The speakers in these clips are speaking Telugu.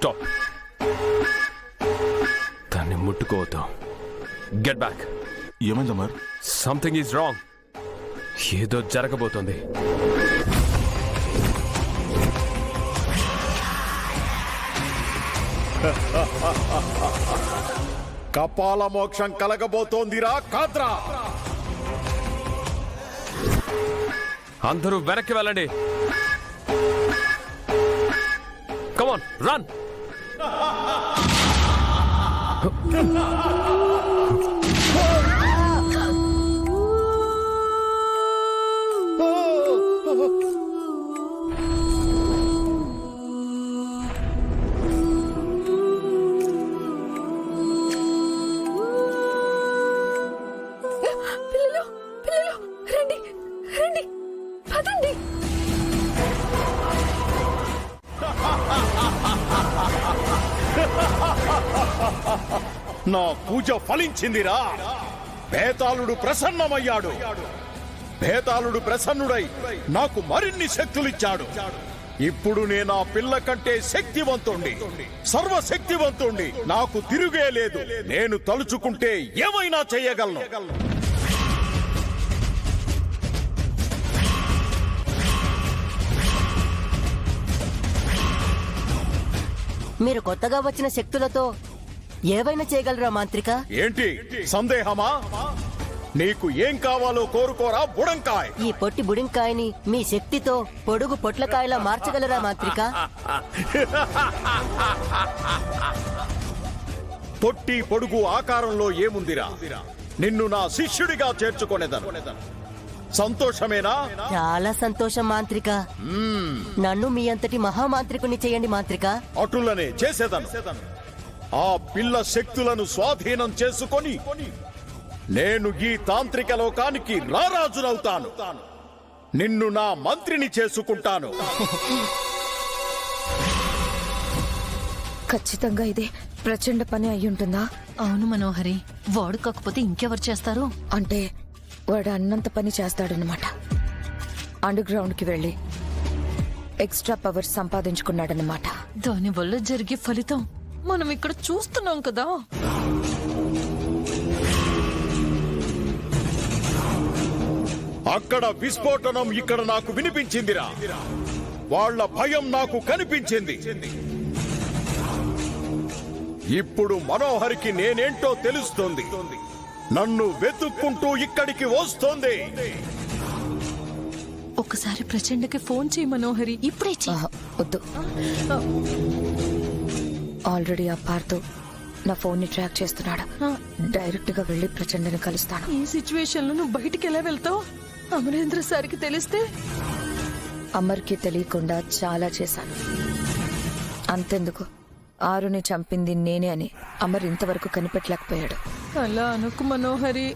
స్టాప్. దాన్ని ముట్టుకోవద్దు. Get back. ఏమైంది అమర్? Something is wrong. ఏదో జరగబోతోంది. కపాల మోక్షం కలగబోతోందిరా కాద్రా. అందరూ వెనక్కి వెళ్ళండి. కమాన్ రన్. నా పూజ ఫలించిందిరా. బేతాళుడు ప్రసన్నమయ్యాడు. బేతాళుడు ప్రసన్నుడై నాకు మరిన్ని శక్తులిచ్చాడు. ఇప్పుడు నేను ఆ పిల్ల కంటే శక్తివంతుణ్ణి, సర్వశక్తివంతుణ్ణి. నాకు తిరుగే లేదు. నేను తలుచుకుంటే ఏమైనా చేయగలను. మీరు కొత్తగా వచ్చిన శక్తులతో ఏవైనా చేయగలరా మాంత్రిక? ఏంటి సందేహమా? నీకు ఏం కావాలో కోరుకోరా బుడంకాయ్. ఈ పొట్టి బుడింకాయని మీ శక్తితో పొడుగు పొట్లకాయలా మార్చగలరా మాంత్రిక? పొట్టి పొడుగు ఆకారంలో ఏముందిరా? నిన్ను నా శిష్యుడిగా చేర్చుకొనేదను. సంతోషమేనా? చాలా సంతోషం మాంత్రిక. నన్ను మీ అంతటి మహామాంత్రికుని చేయండి మాంత్రిక. అటులనే చేసేదను. ఆ పిల్ల శక్తులను స్వాధీనం చేసుకొని నేను ఈ తాంత్రిక లోకానికి రారాజునవుతాను. నిన్ను నా మంత్రిని చేసుకుంటాను. ఖచ్చితంగా ఇదే ప్రచండ పని అయ్యుంటుందా? అవును మనోహరి, వాడు కాకపోతే ఇంకెవరు చేస్తారు? అంటే వాడు అన్నంత పని చేస్తాడనమాట. అండర్ గ్రౌండ్ కి వెళ్ళి ఎక్స్ట్రా పవర్ సంపాదించుకున్నాడనమాట. దాని వల్ల జరిగే ఫలితం మనం ఇక్కడ చూస్తున్నాం కదా. అక్కడ విస్ఫోటనం ఇక్కడ నాకు వినిపించిందిరా. వాళ్ళ భయం నాకు కనిపించింది. ఇప్పుడు మనోహరికి నేనేంటో తెలుస్తుంది. నన్ను వెతుక్కుంటూ ఇక్కడికి వస్తోంది. ఒకసారి ప్రచండకి ఫోన్ చేయి మనోహరి, ఇప్పుడే చెయ్యి. వద్దు, ఆల్రెడీ ఆ పార్తో నా ఫోన్ ని ట్రాక్ చేస్తున్నాడు. డైరెక్ట్ గా వెళ్లి ప్రచండని కలుస్తాను. ఈ సిచ్యువేషన్ లో నువ్వు బయటికి ఎలా వెళ్తావు? అమరేంద్ర సార్కి తెలిస్తే? అమర్కి తెలియకుండా చాలా చేశాను. అంతెందుకు, ఆరుని చంపింది నేనే అని అమర్ ఇంతవరకు కనిపెట్టలేకపోయాడు. అలా అనుకు మనోహరి.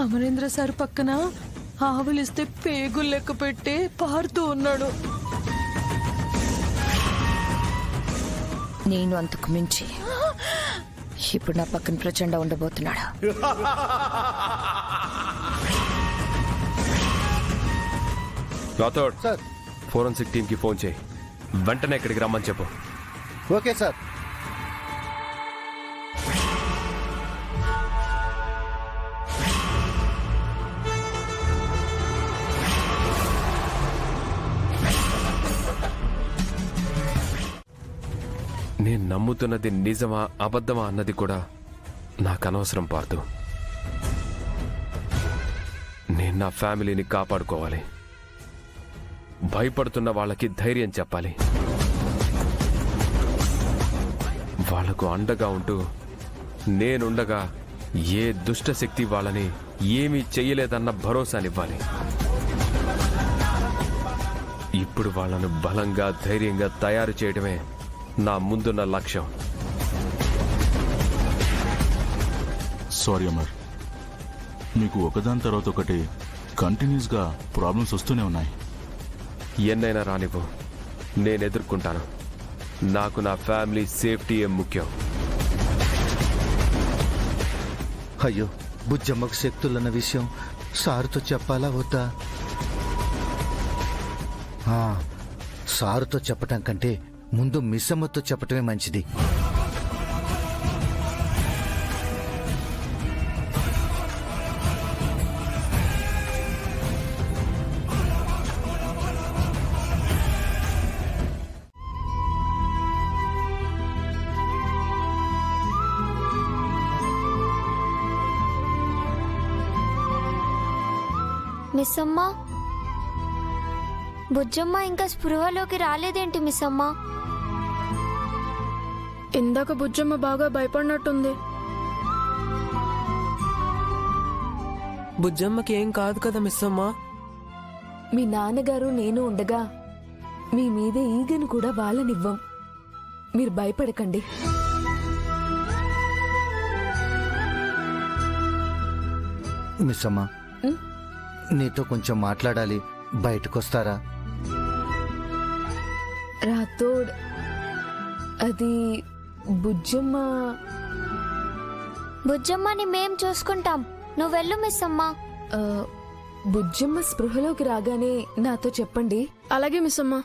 అమరేంద్ర సార్ పక్కన ఆవులిస్తే పేగులు లెక్క పెట్టే పారుతూ ఉన్నాడు. నేను అంతకు మించి ఇప్పుడు నా పక్కన ప్రచండ ఉండబోతున్నాడు. రాథోడ్ సార్, ఫోరెన్సిక్ టీమ్ కి ఫోన్ చేయి. వెంటనే ఇక్కడికి రమ్మని చెప్పు. Okay sir. నేను నమ్ముతున్నది నిజమా అబద్ధమా అన్నది కూడా నాకు అనవసరం పార్దు. నేను నా ఫ్యామిలీని కాపాడుకోవాలి. భయపడుతున్న వాళ్ళకి ధైర్యం చెప్పాలి. వాళ్లకు అండగా ఉంటూ నేనుండగా ఏ దుష్టశక్తి వాళ్ళని ఏమీ చెయ్యలేదన్న భరోసానివ్వాలి. ఇప్పుడు వాళ్ళను బలంగా ధైర్యంగా తయారు చేయడమే నా ముందున్న లక్ష్యం. సారీ అమర్, మీకు ఒకదాని తర్వాత ఒకటి కంటిన్యూస్గా ప్రాబ్లమ్స్ వస్తూనే ఉన్నాయి. ఎన్నైనా రానివ్వు, నేను ఎదుర్కొంటాను. నాకు నా ఫ్యామిలీ సేఫ్టీయే ముఖ్యం. అయ్యో, బుజ్జమ్మకు శక్తులన్న విషయం సారుతో చెప్పాలా వద్దా? సారుతో చెప్పటం కంటే ముందు మిస్సమ్మతో చెప్పటమే మంచిది. మిస్ అమ్మ, బుజ్జమ్మ ఇంకా స్పృహలోకి రాలేదేంటి మిస్ అమ్మ? ఇందాక బుజ్జమ్మ బాగా భయపడినట్టుంది. బుజ్జమ్మకి ఏం కాదు కదా మిస్ అమ్మా. మీ నాన్నగారు నేను ఉండగా మీ మీద ఈగను కూడా వాళ్ళనివ్వం. మీరు భయపడకండి. మిస్సమ్మ, నీతో కొంచెం మాట్లాడాలి. బయటకొస్తారా? రాథోడ్, అది బుజ్జమ్మ. బుజ్జమ్మని మేం చూసుకుంటాం, నువ్వెళ్ళు మిస్ అమ్మ. బుజ్జమ్మ స్పృహలోకి రాగానే నాతో చెప్పండి. అలాగే మిస్ అమ్మ.